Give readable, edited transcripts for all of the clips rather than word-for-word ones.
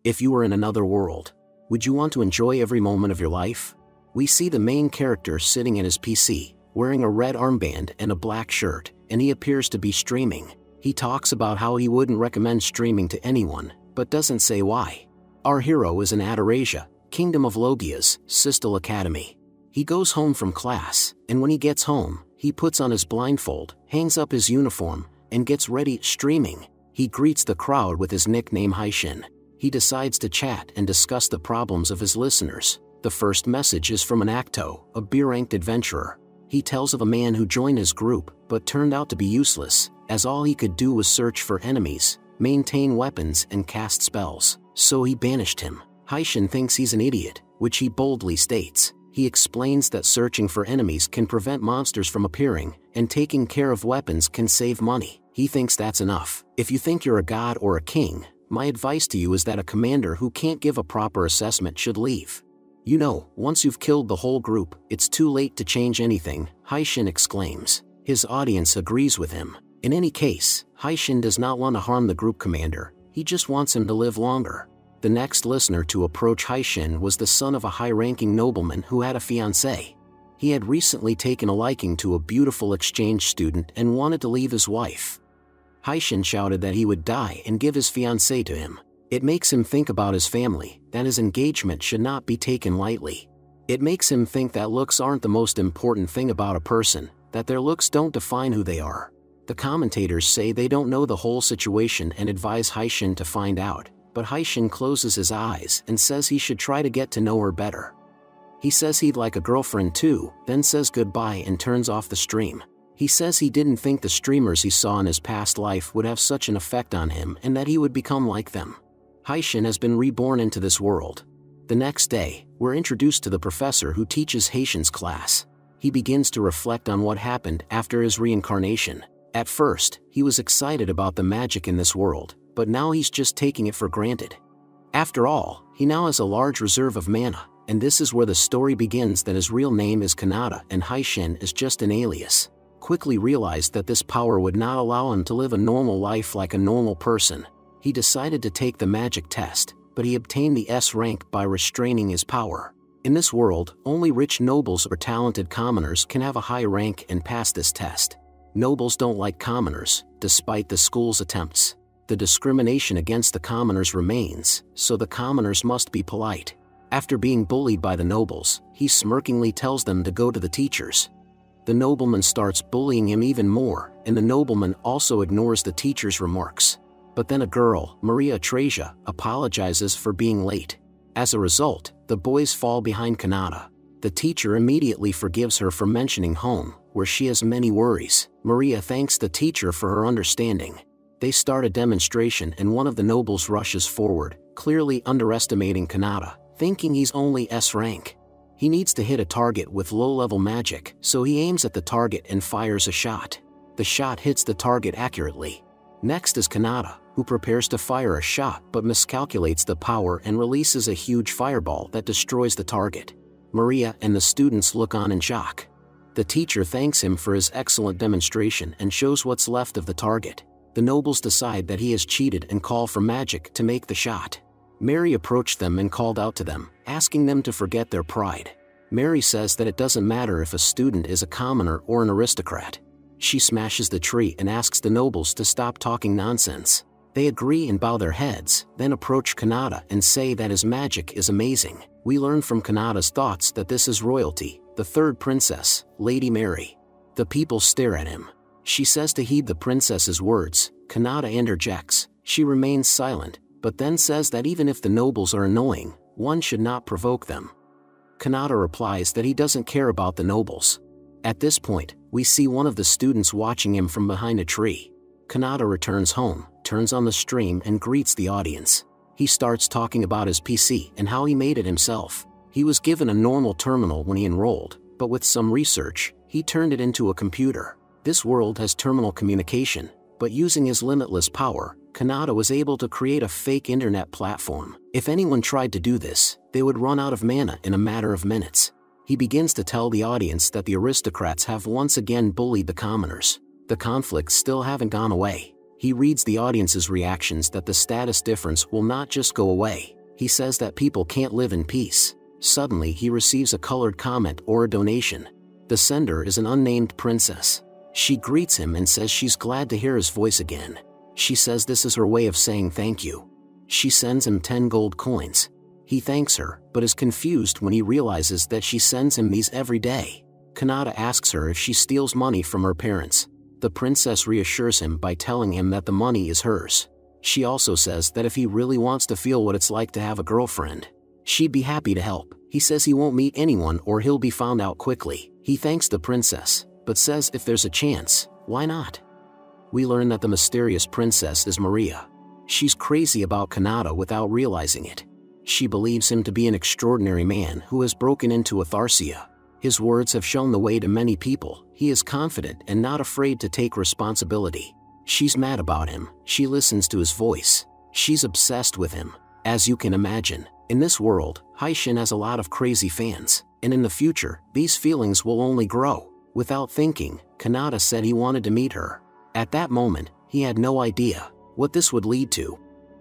If you were in another world, would you want to enjoy every moment of your life? We see the main character sitting at his PC, wearing a red armband and a black shirt, and he appears to be streaming. He talks about how he wouldn't recommend streaming to anyone, but doesn't say why. Our hero is in Ataraxia, Kingdom of Logia's Sistal Academy. He goes home from class, and when he gets home, he puts on his blindfold, hangs up his uniform, and gets ready streaming. He greets the crowd with his nickname Haishin. He decides to chat and discuss the problems of his listeners. The first message is from an Acto, a B-ranked adventurer. He tells of a man who joined his group, but turned out to be useless, as all he could do was search for enemies, maintain weapons and cast spells. So he banished him. Haishin thinks he's an idiot, which he boldly states. He explains that searching for enemies can prevent monsters from appearing, and taking care of weapons can save money. He thinks that's enough. If you think you're a god or a king, my advice to you is that a commander who can't give a proper assessment should leave. You know, once you've killed the whole group, it's too late to change anything, Haishin exclaims. His audience agrees with him. In any case, Haishin does not want to harm the group commander, he just wants him to live longer. The next listener to approach Haishin was the son of a high-ranking nobleman who had a fiancée. He had recently taken a liking to a beautiful exchange student and wanted to leave his wife. Haishin shouted that he would die and give his fiancée to him. It makes him think about his family, that his engagement should not be taken lightly. It makes him think that looks aren't the most important thing about a person, that their looks don't define who they are. The commentators say they don't know the whole situation and advise Haishin to find out, but Haishin closes his eyes and says he should try to get to know her better. He says he'd like a girlfriend too, then says goodbye and turns off the stream. He says he didn't think the streamers he saw in his past life would have such an effect on him and that he would become like them. Haishin has been reborn into this world. The next day, we're introduced to the professor who teaches Haishin's class. He begins to reflect on what happened after his reincarnation. At first, he was excited about the magic in this world, but now he's just taking it for granted. After all, he now has a large reserve of mana, and this is where the story begins that his real name is Kanata and Haishin is just an alias. Quickly realized that this power would not allow him to live a normal life like a normal person. He decided to take the magic test, but he obtained the S rank by restraining his power. In this world, only rich nobles or talented commoners can have a high rank and pass this test. Nobles don't like commoners, despite the school's attempts. The discrimination against the commoners remains, so the commoners must be polite. After being bullied by the nobles, he smirkingly tells them to go to the teachers. The nobleman starts bullying him even more, and the nobleman also ignores the teacher's remarks. But then a girl, Maria Ataraxia, apologizes for being late. As a result, the boys fall behind Kanata. The teacher immediately forgives her for mentioning home, where she has many worries. Maria thanks the teacher for her understanding. They start a demonstration and one of the nobles rushes forward, clearly underestimating Kanata, thinking he's only S rank. He needs to hit a target with low-level magic, so he aims at the target and fires a shot. The shot hits the target accurately. Next is Kanata, who prepares to fire a shot but miscalculates the power and releases a huge fireball that destroys the target. Maria and the students look on in shock. The teacher thanks him for his excellent demonstration and shows what's left of the target. The nobles decide that he has cheated and call for magic to make the shot. Mary approached them and called out to them, asking them to forget their pride. Mary says that it doesn't matter if a student is a commoner or an aristocrat. She smashes the tree and asks the nobles to stop talking nonsense. They agree and bow their heads, then approach Kanata and say that his magic is amazing. We learn from Kanata's thoughts that this is royalty, the third princess, Lady Mary. The people stare at him. She says to heed the princess's words. Kanata interjects. She remains silent, but then says that even if the nobles are annoying, one should not provoke them. Kanata replies that he doesn't care about the nobles. At this point, we see one of the students watching him from behind a tree. Kanata returns home, turns on the stream and greets the audience. He starts talking about his PC and how he made it himself. He was given a normal terminal when he enrolled, but with some research, he turned it into a computer. This world has terminal communication, but using his limitless power, Kanata was able to create a fake internet platform. If anyone tried to do this, they would run out of mana in a matter of minutes. He begins to tell the audience that the aristocrats have once again bullied the commoners. The conflicts still haven't gone away. He reads the audience's reactions that the status difference will not just go away. He says that people can't live in peace. Suddenly he receives a colored comment or a donation. The sender is an unnamed princess. She greets him and says she's glad to hear his voice again. She says this is her way of saying thank you. She sends him 10 gold coins. He thanks her, but is confused when he realizes that she sends him these every day. Kanata asks her if she steals money from her parents. The princess reassures him by telling him that the money is hers. She also says that if he really wants to feel what it's like to have a girlfriend, she'd be happy to help. He says he won't meet anyone or he'll be found out quickly. He thanks the princess, but says if there's a chance, why not? We learn that the mysterious princess is Maria. She's crazy about Kanata without realizing it. She believes him to be an extraordinary man who has broken into Ataraxia. His words have shown the way to many people. He is confident and not afraid to take responsibility. She's mad about him. She listens to his voice. She's obsessed with him. As you can imagine, in this world, Haishin has a lot of crazy fans, and in the future, these feelings will only grow. Without thinking, Kanata said he wanted to meet her. At that moment, he had no idea what this would lead to.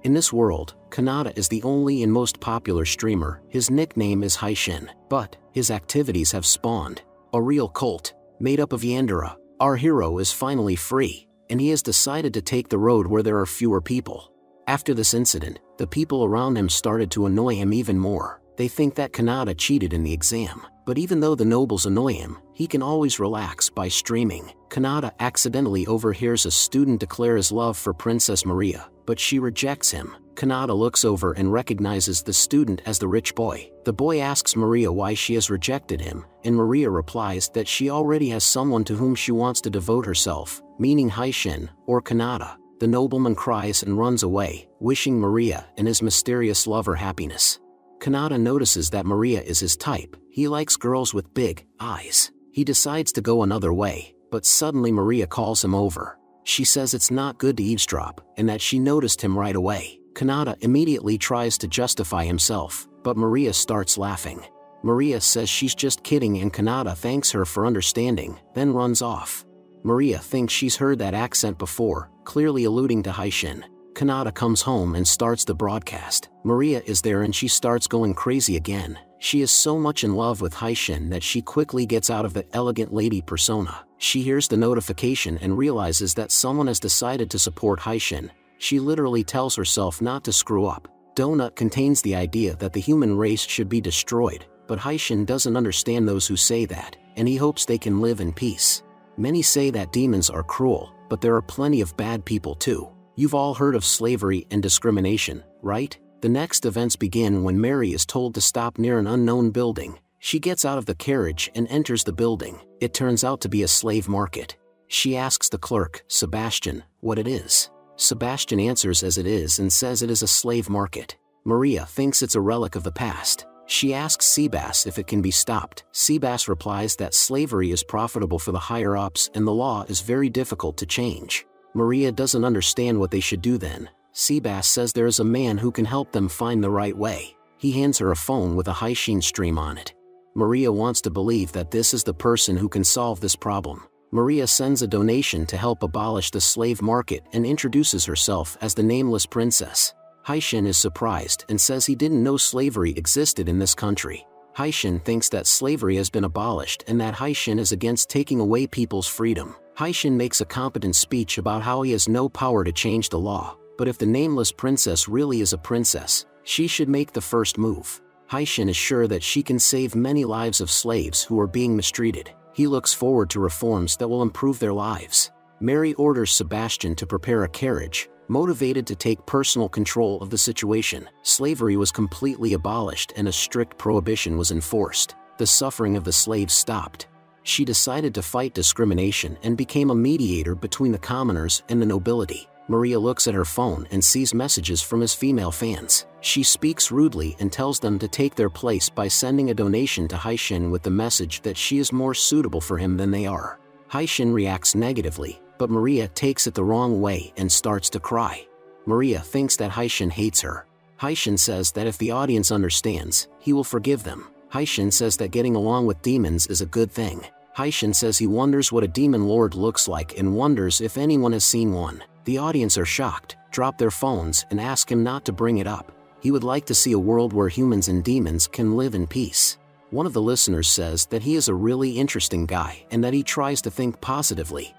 In this world, Kanata is the only and most popular streamer. His nickname is Haishin, but his activities have spawned a real cult made up of Yandere. Our hero is finally free, and he has decided to take the road where there are fewer people. After this incident, the people around him started to annoy him even more. They think that Kanata cheated in the exam, but even though the nobles annoy him, he can always relax by streaming. Kanata accidentally overhears a student declare his love for Princess Maria, but she rejects him. Kanata looks over and recognizes the student as the rich boy. The boy asks Maria why she has rejected him, and Maria replies that she already has someone to whom she wants to devote herself, meaning Haishin, or Kanata. The nobleman cries and runs away, wishing Maria and his mysterious lover happiness. Kanata notices that Maria is his type. He likes girls with big eyes. He decides to go another way, but suddenly Maria calls him over. She says it's not good to eavesdrop, and that she noticed him right away. Kanata immediately tries to justify himself, but Maria starts laughing. Maria says she's just kidding and Kanata thanks her for understanding, then runs off. Maria thinks she's heard that accent before, clearly alluding to Haishin. Kanata comes home and starts the broadcast. Maria is there and she starts going crazy again. She is so much in love with Haishin that she quickly gets out of the elegant lady persona. She hears the notification and realizes that someone has decided to support Haishin. She literally tells herself not to screw up. Donut contains the idea that the human race should be destroyed, but Haishin doesn't understand those who say that, and he hopes they can live in peace. Many say that demons are cruel, but there are plenty of bad people too. You've all heard of slavery and discrimination, right? The next events begin when Mary is told to stop near an unknown building. She gets out of the carriage and enters the building. It turns out to be a slave market. She asks the clerk, Sebastian, what it is. Sebastian answers as it is and says it is a slave market. Maria thinks it's a relic of the past. She asks Seabass if it can be stopped. Seabass replies that slavery is profitable for the higher-ups and the law is very difficult to change. Maria doesn't understand what they should do then. Seabass says there is a man who can help them find the right way. He hands her a phone with a haishin stream on it. Maria wants to believe that this is the person who can solve this problem. Maria sends a donation to help abolish the slave market and introduces herself as the nameless princess. Haishin is surprised and says he didn't know slavery existed in this country. Haishin thinks that slavery has been abolished and that Haishin is against taking away people's freedom. Haishin makes a competent speech about how he has no power to change the law, but if the nameless princess really is a princess, she should make the first move. Haishin is sure that she can save many lives of slaves who are being mistreated. He looks forward to reforms that will improve their lives. Mary orders Sebastian to prepare a carriage, motivated to take personal control of the situation. Slavery was completely abolished and a strict prohibition was enforced. The suffering of the slaves stopped. She decided to fight discrimination and became a mediator between the commoners and the nobility. Maria looks at her phone and sees messages from his female fans. She speaks rudely and tells them to take their place by sending a donation to Haishin with the message that she is more suitable for him than they are. Haishin reacts negatively, but Maria takes it the wrong way and starts to cry. Maria thinks that Haishin hates her. Haishin says that if the audience understands, he will forgive them. Haishin says that getting along with demons is a good thing. Haishin says he wonders what a demon lord looks like and wonders if anyone has seen one. The audience are shocked, drop their phones, and ask him not to bring it up. He would like to see a world where humans and demons can live in peace. One of the listeners says that he is a really interesting guy and that he tries to think positively.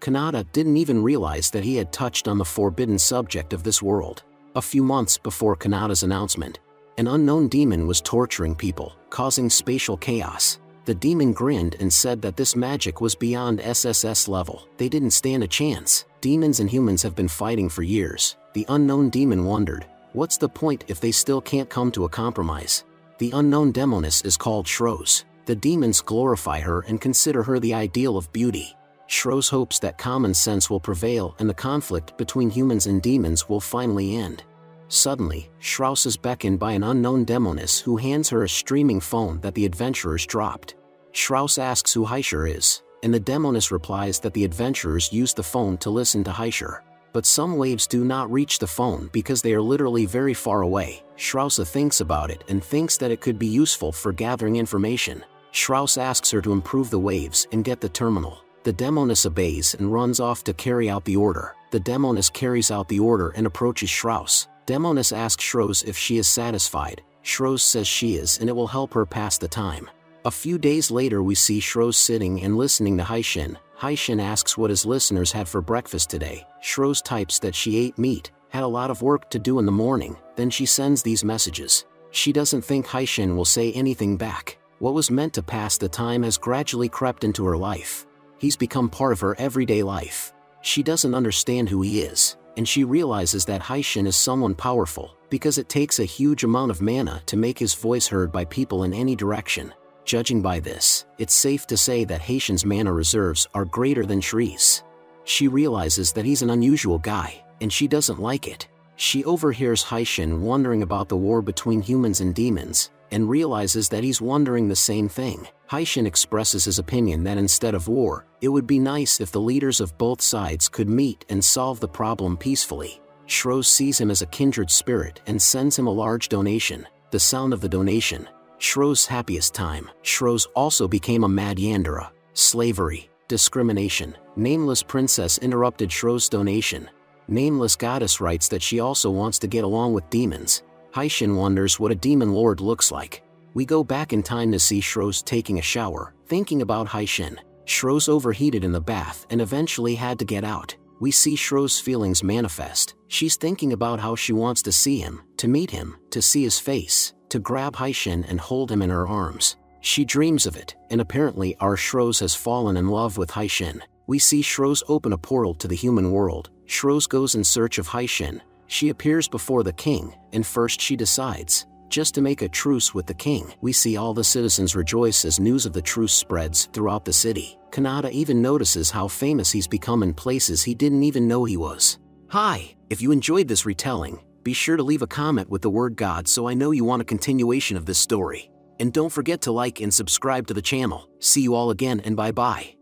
Kanata didn't even realize that he had touched on the forbidden subject of this world. A few months before Kanata's announcement, an unknown demon was torturing people, causing spatial chaos. The demon grinned and said that this magic was beyond SSS level. They didn't stand a chance. Demons and humans have been fighting for years. The unknown demon wondered, what's the point if they still can't come to a compromise? The unknown demoness is called Shros. The demons glorify her and consider her the ideal of beauty. Shros hopes that common sense will prevail and the conflict between humans and demons will finally end. Suddenly, Shros is beckoned by an unknown demoness who hands her a streaming phone that the adventurers dropped. Shros asks who haishinsha is, and the demoness replies that the adventurers used the phone to listen to haishinsha. But some waves do not reach the phone because they are literally very far away. Shros thinks about it and thinks that it could be useful for gathering information. Shros asks her to improve the waves and get the terminal. The demoness obeys and runs off to carry out the order. The demoness carries out the order and approaches Shros. Demoness asks Shros if she is satisfied. Shros says she is and it will help her pass the time. A few days later we see Shros sitting and listening to Haishin. Haishin asks what his listeners had for breakfast today. Shros types that she ate meat, had a lot of work to do in the morning, then she sends these messages. She doesn't think Haishin will say anything back. What was meant to pass the time has gradually crept into her life. He's become part of her everyday life. She doesn't understand who he is, and she realizes that Haishin is someone powerful, because it takes a huge amount of mana to make his voice heard by people in any direction. Judging by this, it's safe to say that Haishin's mana reserves are greater than Shri's. She realizes that he's an unusual guy, and she doesn't like it. She overhears Haishin wondering about the war between humans and demons, and realizes that he's wondering the same thing. Haishin expresses his opinion that instead of war, it would be nice if the leaders of both sides could meet and solve the problem peacefully. Shros sees him as a kindred spirit and sends him a large donation. The sound of the donation, Shros' happiest time. Shros also became a mad Yandere. Slavery, discrimination. Nameless princess interrupted Shros' donation. Nameless goddess writes that she also wants to get along with demons. Haishin wonders what a demon lord looks like. We go back in time to see Shros taking a shower, thinking about Haishin. Shros overheated in the bath and eventually had to get out. We see Shros' feelings manifest. She's thinking about how she wants to see him, to meet him, to see his face, to grab Haishin and hold him in her arms. She dreams of it, and apparently our Shros has fallen in love with Haishin. We see Shros open a portal to the human world. Shros goes in search of Haishin. She appears before the king, and first she decides just to make a truce with the king. We see all the citizens rejoice as news of the truce spreads throughout the city. Kanata even notices how famous he's become in places he didn't even know he was. Hi, if you enjoyed this retelling, be sure to leave a comment with the word God so I know you want a continuation of this story. And don't forget to like and subscribe to the channel. See you all again and bye-bye.